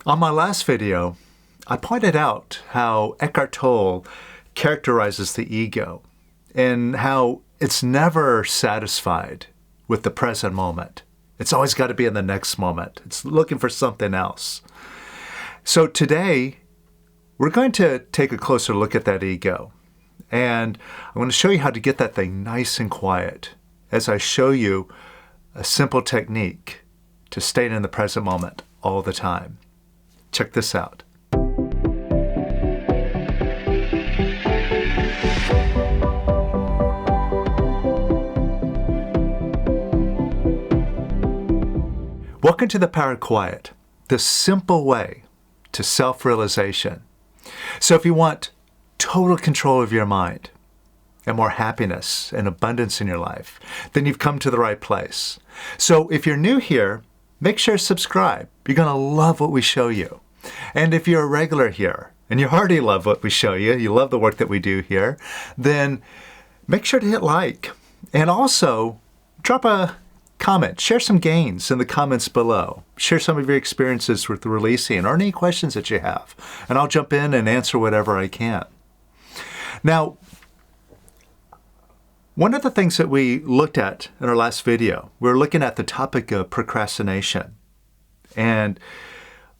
On my last video, I pointed out how Eckhart Tolle characterizes the ego and how it's never satisfied with the present moment. It's always got to be in the next moment. It's looking for something else. So today, we're going to take a closer look at that ego. And I'm going to show you how to get that thing nice and quiet as I show you a simple technique to stay in the present moment all the time. Check this out. Welcome to the Power of Quiet, the simple way to self-realization. So if you want total control of your mind and more happiness and abundance in your life, then you've come to the right place. So if you're new here, make sure to subscribe. You're going to love what we show you. And if you're a regular here and you already love what we show you, you love the work that we do here, then make sure to hit like and also drop a comment. Share some gains in the comments below. Share some of your experiences with releasing or any questions that you have. And I'll jump in and answer whatever I can. Now, one of the things that we looked at in our last video, we were looking at the topic of procrastination and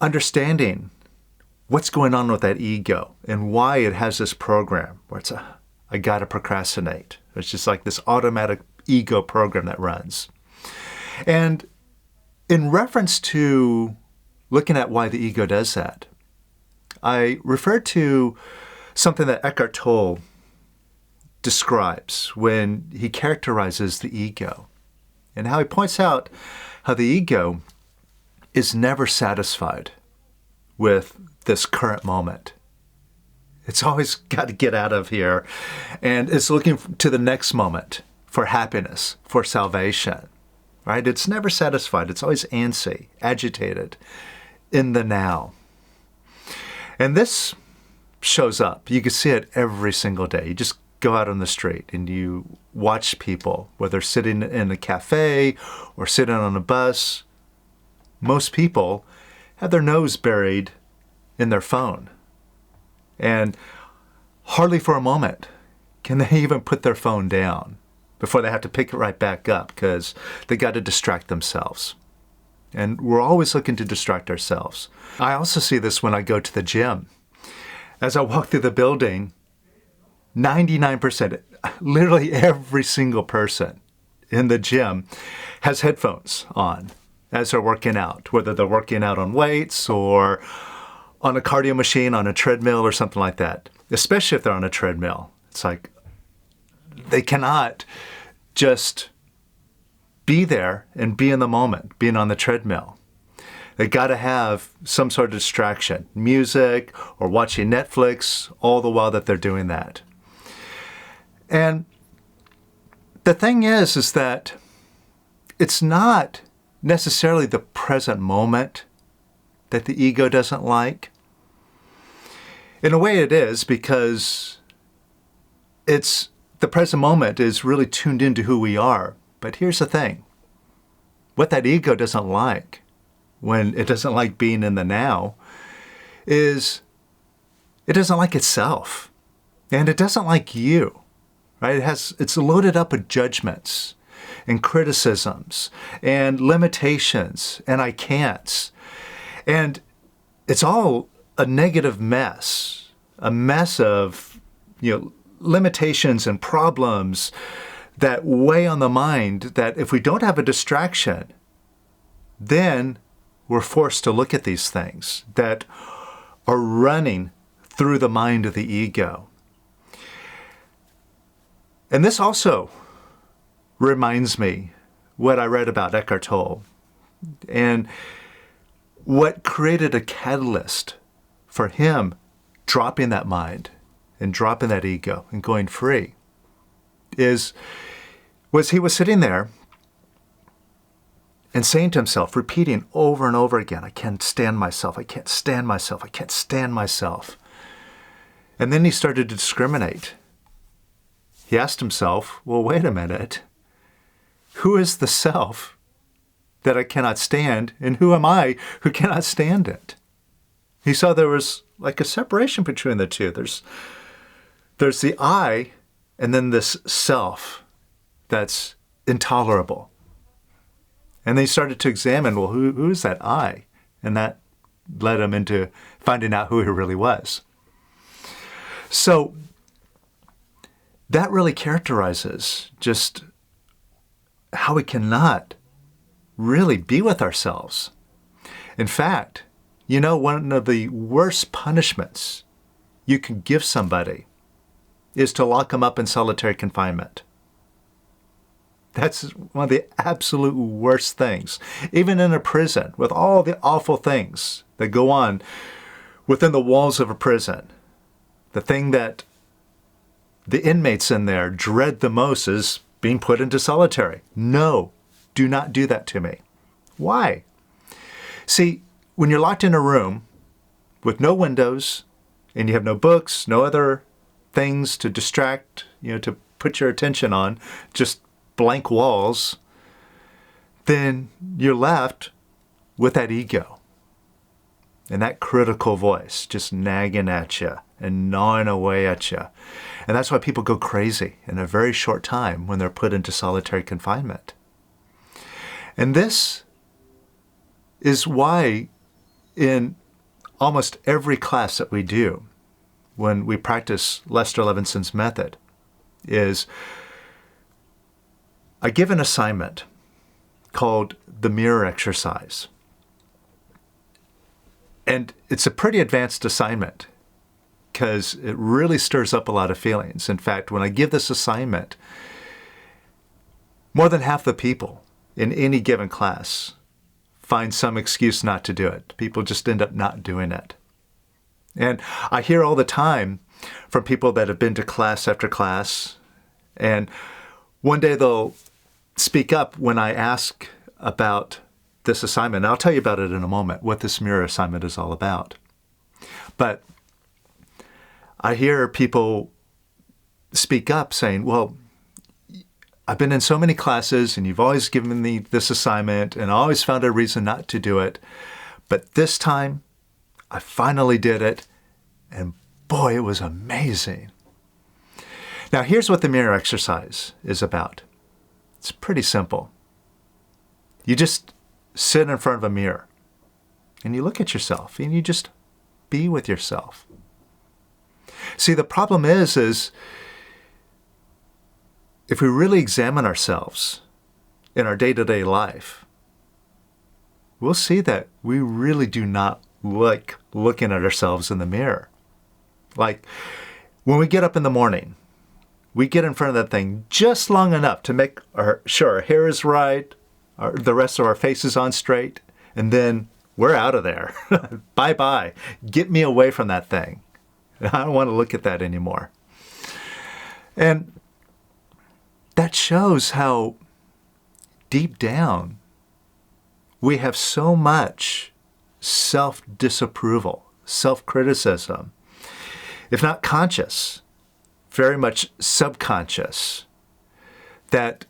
understanding what's going on with that ego and why it has this program where it's I gotta procrastinate. It's just like this automatic ego program that runs. And in reference to looking at why the ego does that, I referred to something that Eckhart Tolle describes when he characterizes the ego and how he points out how the ego is never satisfied with this current moment. It's always got to get out of here and it's looking to the next moment for happiness, for salvation. Right? It's never satisfied. It's always antsy, agitated in the now. And this shows up. You can see it every single day. You just go out on the street and you watch people, whether sitting in a cafe or sitting on a bus. Most people have their nose buried in their phone. And hardly for a moment can they even put their phone down before they have to pick it right back up because they got to distract themselves. And we're always looking to distract ourselves. I also see this when I go to the gym. As I walk through the building, 99%, literally every single person in the gym has headphones on as they're working out, whether they're working out on weights or on a cardio machine, on a treadmill or something like that, especially if they're on a treadmill. It's like, they cannot just be there and be in the moment, being on the treadmill. They got to have some sort of distraction, music or watching Netflix, all the while that they're doing that. And the thing is that it's not necessarily the present moment that the ego doesn't like. In a way it is, because the present moment is really tuned into who we are. But here's the thing. What that ego doesn't like, when it doesn't like being in the now, is it doesn't like itself. And it doesn't like you. Right? It's loaded up with judgments and criticisms and limitations and I can'ts. And it's all a negative mess. A mess of, limitations and problems that weigh on the mind, that if we don't have a distraction, then we're forced to look at these things that are running through the mind of the ego. And this also reminds me what I read about Eckhart Tolle and what created a catalyst for him dropping that mind and dropping that ego and going free was he was sitting there and saying to himself, repeating over and over again, I can't stand myself, I can't stand myself, I can't stand myself. And then he started to discriminate. He asked himself, well, wait a minute. Who is the self that I cannot stand, and who am I who cannot stand it? He saw there was like a separation between the two. There's the I, and then this self that's intolerable. And then he started to examine, well, who is that I? And that led him into finding out who he really was. So that really characterizes just how we cannot really be with ourselves. In fact, one of the worst punishments you can give somebody is to lock them up in solitary confinement. That's one of the absolute worst things. Even in a prison, with all the awful things that go on within the walls of a prison, the thing that the inmates in there dread the most is being put into solitary. No, do not do that to me. Why? See, when you're locked in a room with no windows and you have no books, no other things to distract, to put your attention on, just blank walls, then you're left with that ego and that critical voice just nagging at you and gnawing away at you. And that's why people go crazy in a very short time when they're put into solitary confinement. And this is why in almost every class that we do when we practice Lester Levinson's method is I give an assignment called the mirror exercise. And it's a pretty advanced assignment because it really stirs up a lot of feelings. In fact, when I give this assignment, more than half the people in any given class find some excuse not to do it. People just end up not doing it. And I hear all the time from people that have been to class after class, and one day they'll speak up when I ask about this assignment. And I'll tell you about it in a moment, what this mirror assignment is all about. But I hear people speak up saying, well, I've been in so many classes and you've always given me this assignment and I always found a reason not to do it. But this time I finally did it. And boy, it was amazing. Now, here's what the mirror exercise is about. It's pretty simple. You just sit in front of a mirror and you look at yourself and you just be with yourself. See, the problem is if we really examine ourselves in our day-to-day life, we'll see that we really do not like looking at ourselves in the mirror. Like when we get up in the morning, we get in front of that thing just long enough to make sure our hair is right, the rest of our face is on straight, and then we're out of there. Bye-bye. Get me away from that thing. I don't want to look at that anymore. And that shows how deep down we have so much self-disapproval, self-criticism, if not conscious, very much subconscious, that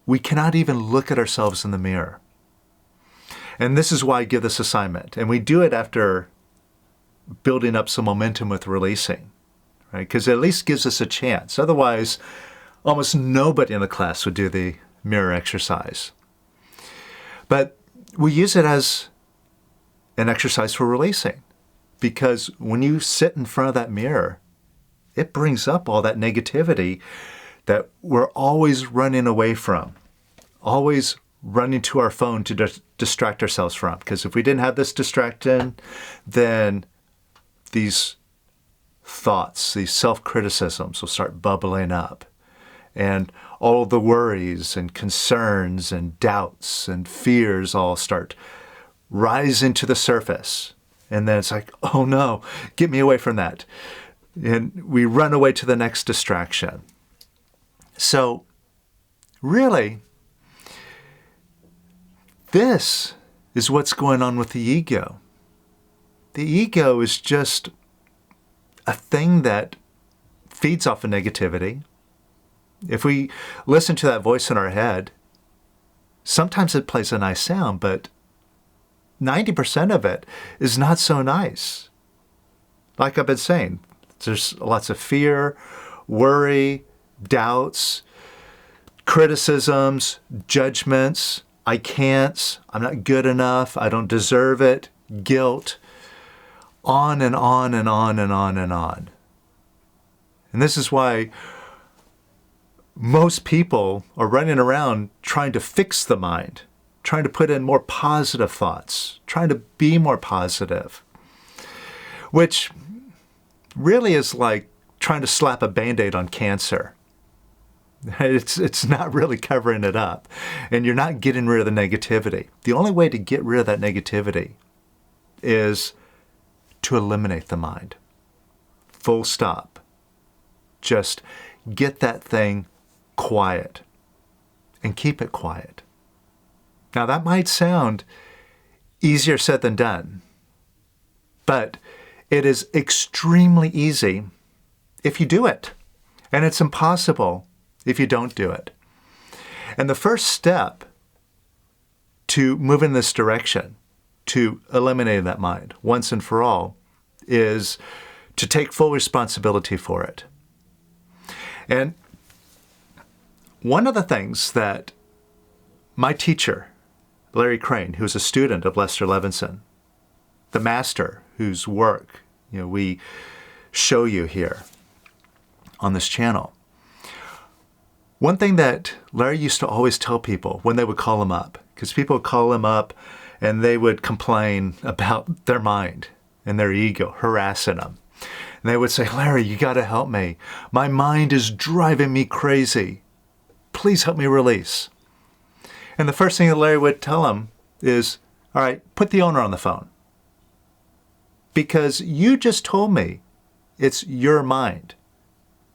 we cannot even look at ourselves in the mirror. And this is why I give this assignment. And we do it after building up some momentum with releasing, right? Because it at least gives us a chance. Otherwise, almost nobody in the class would do the mirror exercise. But we use it as an exercise for releasing. Because when you sit in front of that mirror, it brings up all that negativity that we're always running away from, always running to our phone to distract ourselves from. Because if we didn't have this distraction, then these thoughts, these self-criticisms will start bubbling up. And all the worries and concerns and doubts and fears all start rising to the surface. And then it's like, oh no, get me away from that. And we run away to the next distraction. So really, this is what's going on with the ego. The ego is just a thing that feeds off of negativity. If we listen to that voice in our head, sometimes it plays a nice sound, but 90% of it is not so nice. Like I've been saying, there's lots of fear, worry, doubts, criticisms, judgments, I can't, I'm not good enough, I don't deserve it, guilt, on and on and on and on and on. And this is why most people are running around trying to fix the mind, trying to put in more positive thoughts, trying to be more positive, which really is like trying to slap a Band-Aid on cancer. It's not really covering it up, and you're not getting rid of the negativity. The only way to get rid of that negativity is to eliminate the mind. Full stop. Just get that thing quiet and keep it quiet. Now that might sound easier said than done, but it is extremely easy if you do it, and it's impossible if you don't do it. And the first step to move in this direction, to eliminate that mind once and for all, is to take full responsibility for it. And one of the things that my teacher, Larry Crane, who's a student of Lester Levinson, the master whose work we show you here on this channel, one thing that Larry used to always tell people when they would call him up, because people would call him up and they would complain about their mind and their ego, harassing them. And they would say, Larry, you got to help me. My mind is driving me crazy. Please help me release. And the first thing that Larry would tell them is, all right, put the owner on the phone. Because you just told me it's your mind.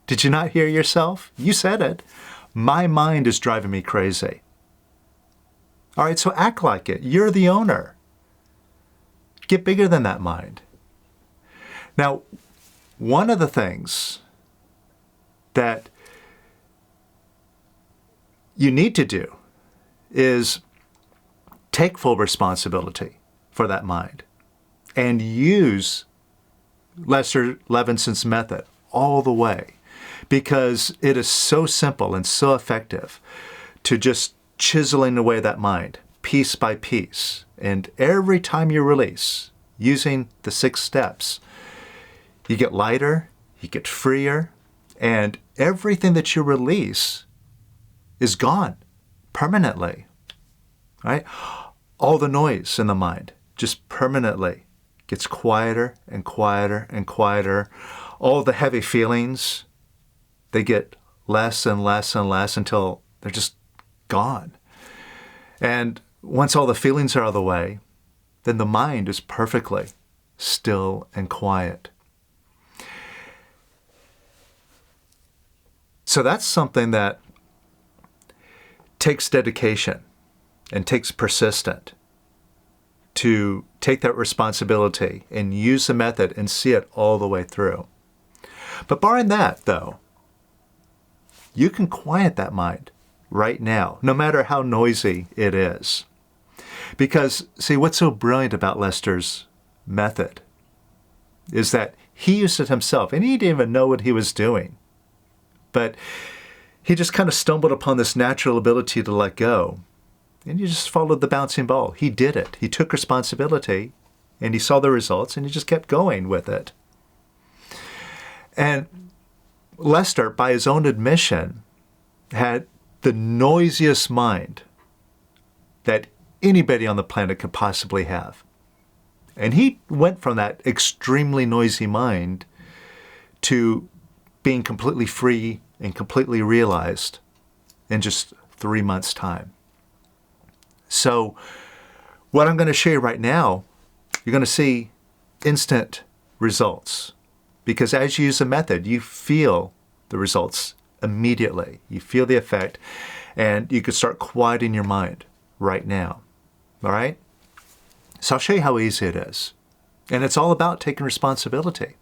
Did you not hear yourself? You said it. My mind is driving me crazy. All right, so act like it. You're the owner. Get bigger than that mind. Now, one of the things that you need to do is take full responsibility for that mind and use Lester Levinson's method all the way, because it is so simple and so effective to just chiseling away that mind piece by piece. And every time you release, using the 6 steps, you get lighter, you get freer, and everything that you release is gone permanently, right? All the noise in the mind just permanently gets quieter and quieter and quieter. All the heavy feelings, they get less and less and less until they're just gone. And once all the feelings are out of the way, then the mind is perfectly still and quiet. So that's something that takes dedication and takes persistence to take that responsibility and use the method and see it all the way through. But barring that, though, you can quiet that mind right now, no matter how noisy it is. Because, see, what's so brilliant about Lester's method is that he used it himself, and he didn't even know what he was doing. But he just kind of stumbled upon this natural ability to let go. And he just followed the bouncing ball. He did it. He took responsibility, and he saw the results, and he just kept going with it. And Lester, by his own admission, had the noisiest mind that anybody on the planet could possibly have. And he went from that extremely noisy mind to being completely free and completely realized in just 3 months' time. So what I'm going to show you right now, you're going to see instant results. Because as you use the method, you feel the results immediately. You feel the effect, and you can start quieting your mind right now. All right? So I'll show you how easy it is. And it's all about taking responsibility.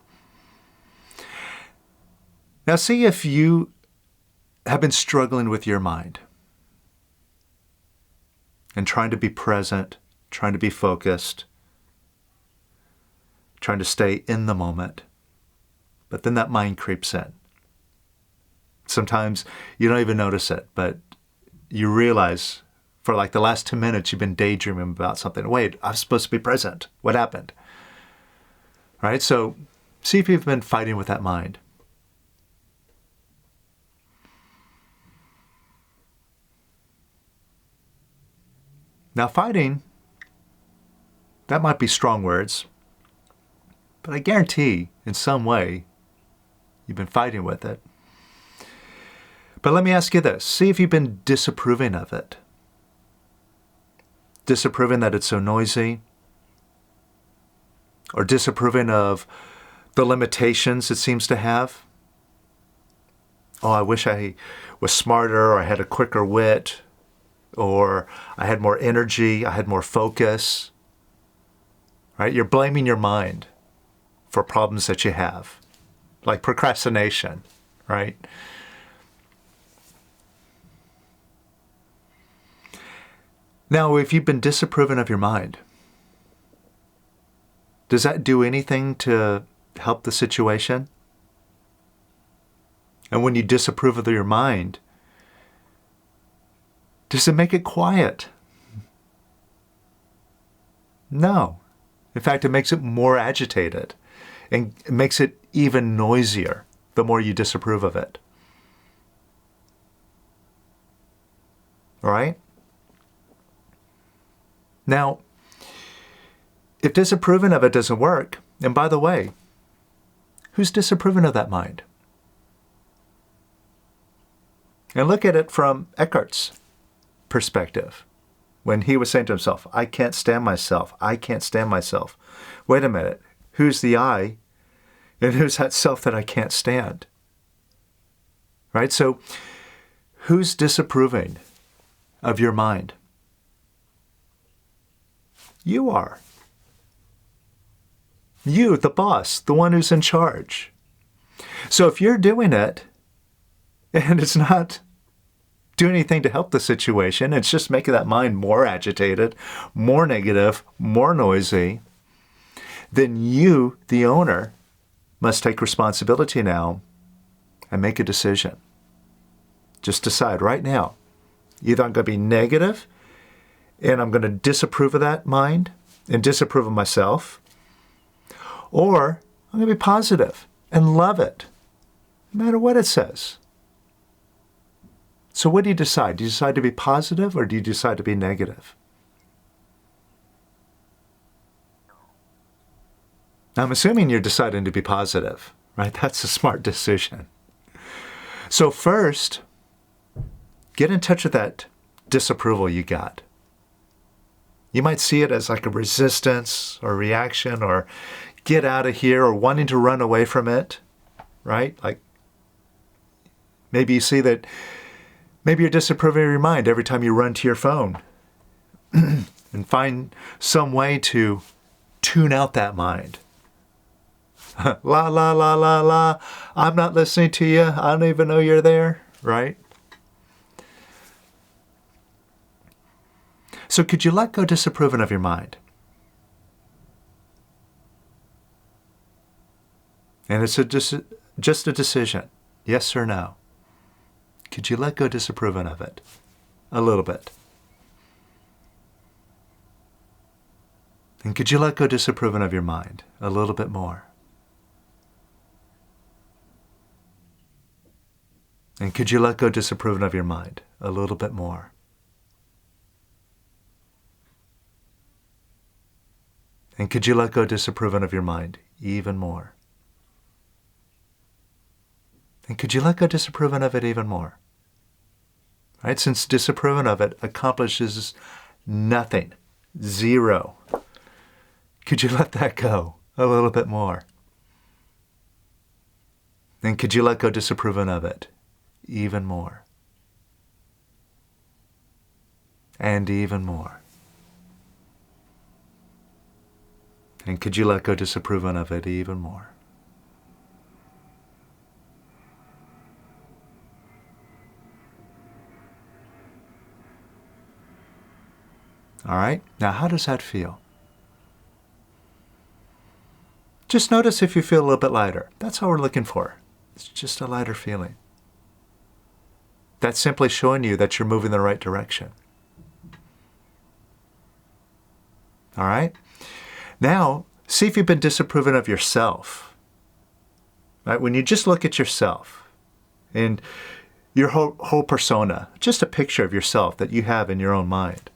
Now see if you have been struggling with your mind and trying to be present, trying to be focused, trying to stay in the moment. But then that mind creeps in. Sometimes you don't even notice it, but you realize for like the last 2 minutes you've been daydreaming about something. Wait, I'm supposed to be present. What happened? Right? So see if you've been fighting with that mind. Now fighting, that might be strong words, but I guarantee in some way you've been fighting with it. But let me ask you this. See if you've been disapproving of it. Disapproving that it's so noisy, or disapproving of the limitations it seems to have. Oh, I wish I was smarter, or I had a quicker wit, or I had more energy, I had more focus. Right? You're blaming your mind for problems that you have, like procrastination, right? Now, if you've been disapproving of your mind, does that do anything to help the situation? And when you disapprove of your mind, does it make it quiet? No. In fact, it makes it more agitated and it makes it even noisier the more you disapprove of it. All right? Now, if disapproving of it doesn't work, and by the way, who's disapproving of that mind? And look at it from Eckhart's perspective. When he was saying to himself, I can't stand myself. I can't stand myself. Wait a minute. Who's the I? And who's that self that I can't stand? Right? So who's disapproving of your mind? You are. You, the boss, the one who's in charge. So if you're doing it and it's not doing anything to help the situation, it's just making that mind more agitated, more negative, more noisy, then you, the owner, must take responsibility now and make a decision. Just decide right now. Either I'm going to be negative and I'm going to disapprove of that mind and disapprove of myself, or I'm going to be positive and love it, no matter what it says. So what do you decide? Do you decide to be positive or do you decide to be negative? Now, I'm assuming you're deciding to be positive, right? That's a smart decision. So first, get in touch with that disapproval you got. You might see it as like a resistance or reaction or get out of here or wanting to run away from it, right? Like maybe you see that maybe you're disapproving of your mind every time you run to your phone and find some way to tune out that mind. La, la, la, la, la. I'm not listening to you. I don't even know you're there, right? So could you let go disapproving of your mind? And it's just a decision, yes or no. Could you let go disapproving of it? A little bit. And could you let go disapproving of your mind? A little bit more. And could you let go disapproving of your mind? A little bit more. And could you let go disapproving of your mind even more? And could you let go disapproving of it even more? Right? Since disapproving of it accomplishes nothing, zero. Could you let that go a little bit more? And could you let go disapproving of it even more? And even more. And could you let go disapproving of it even more? All right? Now, how does that feel? Just notice if you feel a little bit lighter. That's all we're looking for. It's just a lighter feeling. That's simply showing you that you're moving in the right direction. All right? Now, see if you've been disapproving of yourself. Right? When you just look at yourself and your whole persona, just a picture of yourself that you have in your own mind.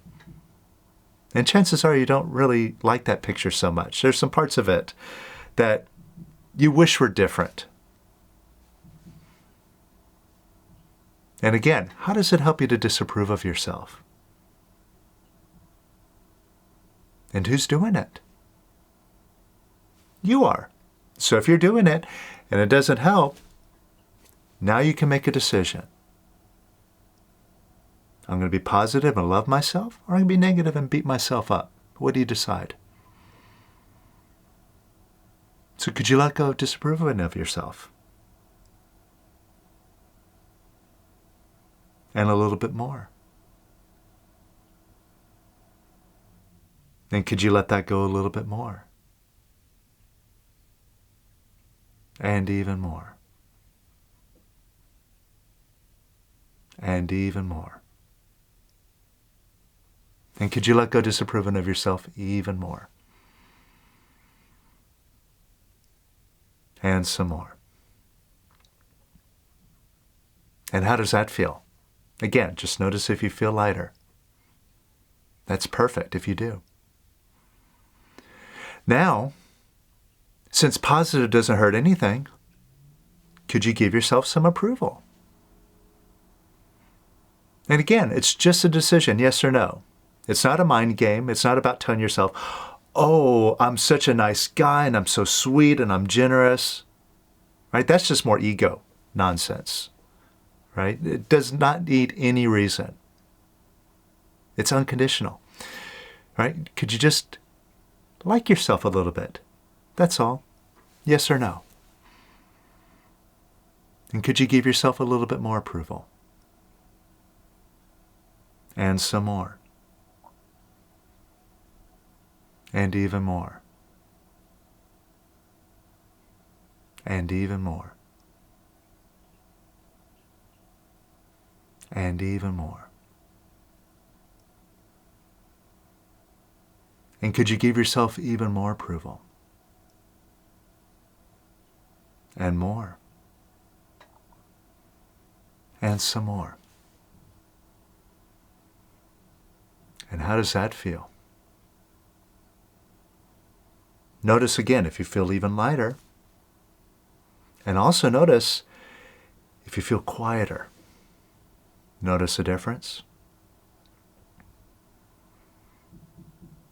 And chances are you don't really like that picture so much. There's some parts of it that you wish were different. And again, how does it help you to disapprove of yourself? And who's doing it? You are. So if you're doing it and it doesn't help, now you can make a decision. I'm going to be positive and love myself, or I'm going to be negative and beat myself up. What do you decide? So could you let go of disapproving of yourself? And a little bit more. And could you let that go a little bit more? And even more. And even more. And could you let go disapproving of yourself even more? And some more. And how does that feel? Again, just notice if you feel lighter. That's perfect if you do. Now, since positive doesn't hurt anything, could you give yourself some approval? And again, it's just a decision, yes or no. It's not a mind game. It's not about telling yourself, oh, I'm such a nice guy and I'm so sweet and I'm generous. Right? That's just more ego nonsense. Right? It does not need any reason. It's unconditional. Right? Could you just like yourself a little bit? That's all. Yes or no? And could you give yourself a little bit more approval? And some more. And even more. And even more. And even more. And could you give yourself even more approval? And more. And some more. And how does that feel? Notice again if you feel even lighter. And also notice if you feel quieter. Notice a difference?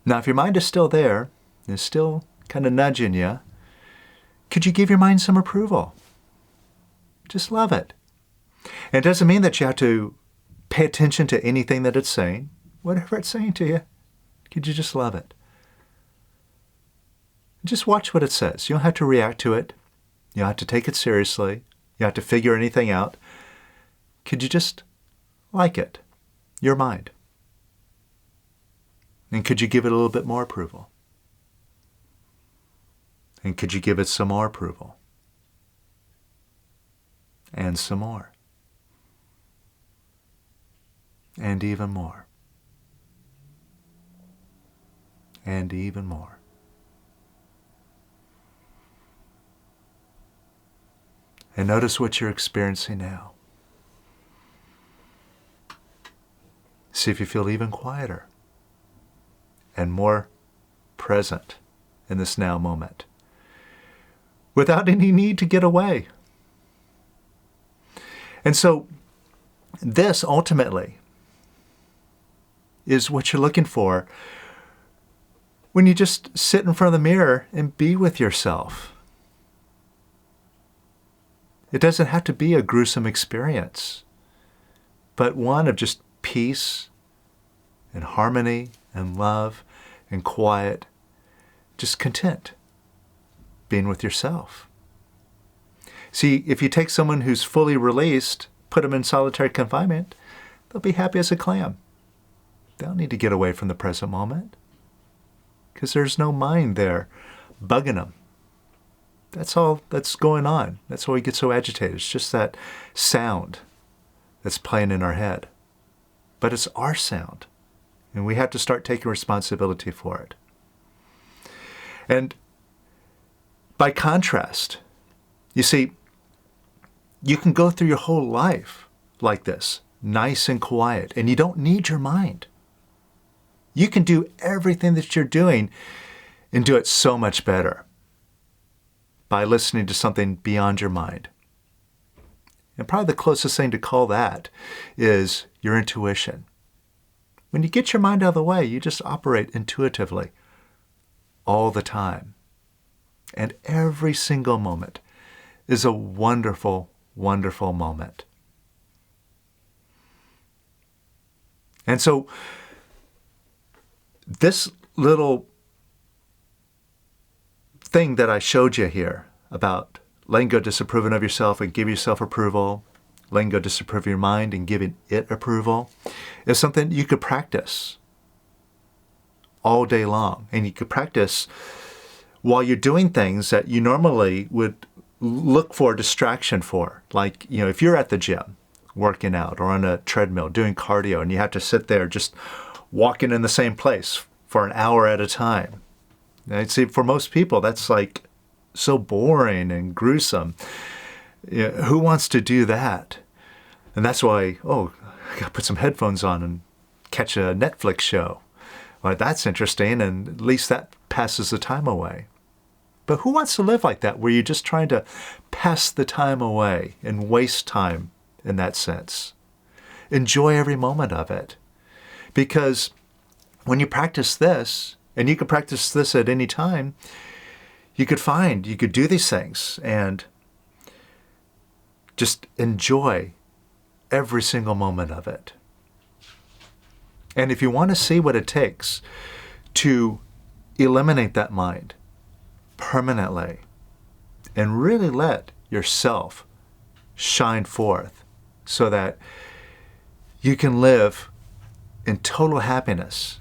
Now, if your mind is still there, is still kind of nudging you, could you give your mind some approval? Just love it. And it doesn't mean that you have to pay attention to anything that it's saying. Whatever it's saying to you, could you just love it? Just watch what it says. You don't have to react to it. You don't have to take it seriously. You don't have to figure anything out. Could you just like it? Your mind. And could you give it a little bit more approval? And could you give it some more approval? And some more. And even more. And even more. And notice what you're experiencing now. See if you feel even quieter and more present in this now moment without any need to get away. And so this ultimately is what you're looking for when you just sit in front of the mirror and be with yourself. It doesn't have to be a gruesome experience, but one of just peace and harmony and love and quiet, just content, being with yourself. See, if you take someone who's fully released, put them in solitary confinement, they'll be happy as a clam. They don't need to get away from the present moment because there's no mind there bugging them. That's all that's going on. That's why we get so agitated. It's just that sound that's playing in our head. But it's our sound, and we have to start taking responsibility for it. And by contrast, you see, you can go through your whole life like this, nice and quiet, and you don't need your mind. You can do everything that you're doing and do it so much better by listening to something beyond your mind. And probably the closest thing to call that is your intuition. When you get your mind out of the way, you just operate intuitively all the time. And every single moment is a wonderful, wonderful moment. And so this little thing that I showed you here about letting go disapproving of yourself and give yourself approval, letting go disapprove of your mind and giving it approval, is something you could practice all day long. And you could practice while you're doing things that you normally would look for distraction for. Like, if you're at the gym working out or on a treadmill doing cardio and you have to sit there just walking in the same place for an hour at a time. And see, for most people, that's like so boring and gruesome. Who wants to do that? And that's why, I got to put some headphones on and catch a Netflix show. Well, that's interesting, and at least that passes the time away. But who wants to live like that, where you're just trying to pass the time away and waste time in that sense? Enjoy every moment of it. Because when you practice this, and you can practice this at any time, you could do these things and just enjoy every single moment of it. And if you want to see what it takes to eliminate that mind permanently and really let yourself shine forth so that you can live in total happiness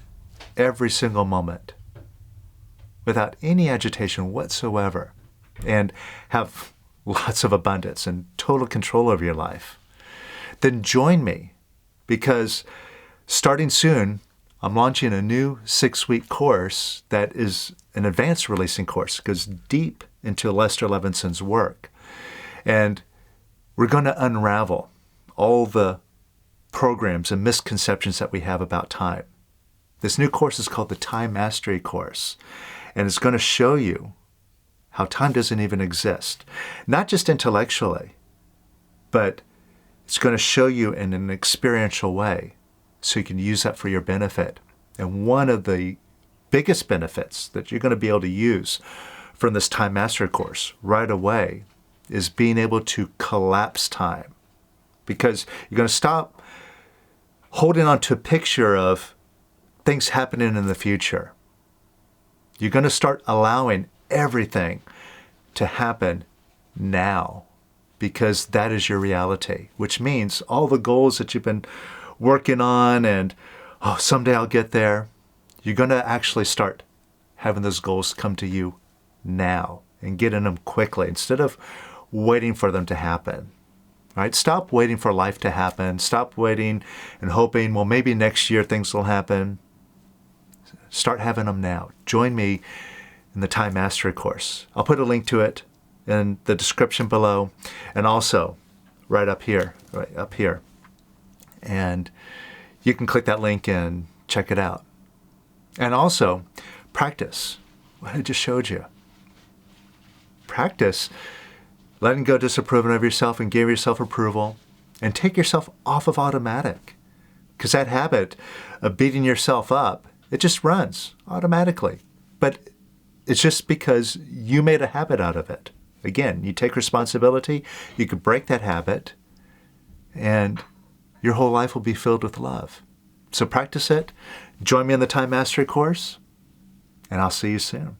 every single moment without any agitation whatsoever and have lots of abundance and total control over your life, then join me, because starting soon, I'm launching a new 6-week course that is an advanced releasing course. It goes deep into Lester Levinson's work. And we're going to unravel all the programs and misconceptions that we have about time. This new course is called the Time Mastery Course. And it's going to show you how time doesn't even exist. Not just intellectually, but it's going to show you in an experiential way so you can use that for your benefit. And one of the biggest benefits that you're going to be able to use from this Time Mastery course right away is being able to collapse time. Because you're going to stop holding on to a picture of things happening in the future. You're going to start allowing everything to happen now, because that is your reality, which means all the goals that you've been working on and, someday I'll get there, you're going to actually start having those goals come to you now and getting them quickly instead of waiting for them to happen. Right? Stop waiting for life to happen. Stop waiting and hoping, well, maybe next year things will happen. Start having them now. Join me in the Time Mastery course. I'll put a link to it in the description below, and also right up here. And you can click that link and check it out. And also, practice what I just showed you. Practice letting go disapproving of yourself and give yourself approval, and take yourself off of automatic. Because that habit of beating yourself up, it just runs automatically. But it's just because you made a habit out of it. Again, you take responsibility, you could break that habit, and your whole life will be filled with love. So practice it. Join me in the Time Mastery course, and I'll see you soon.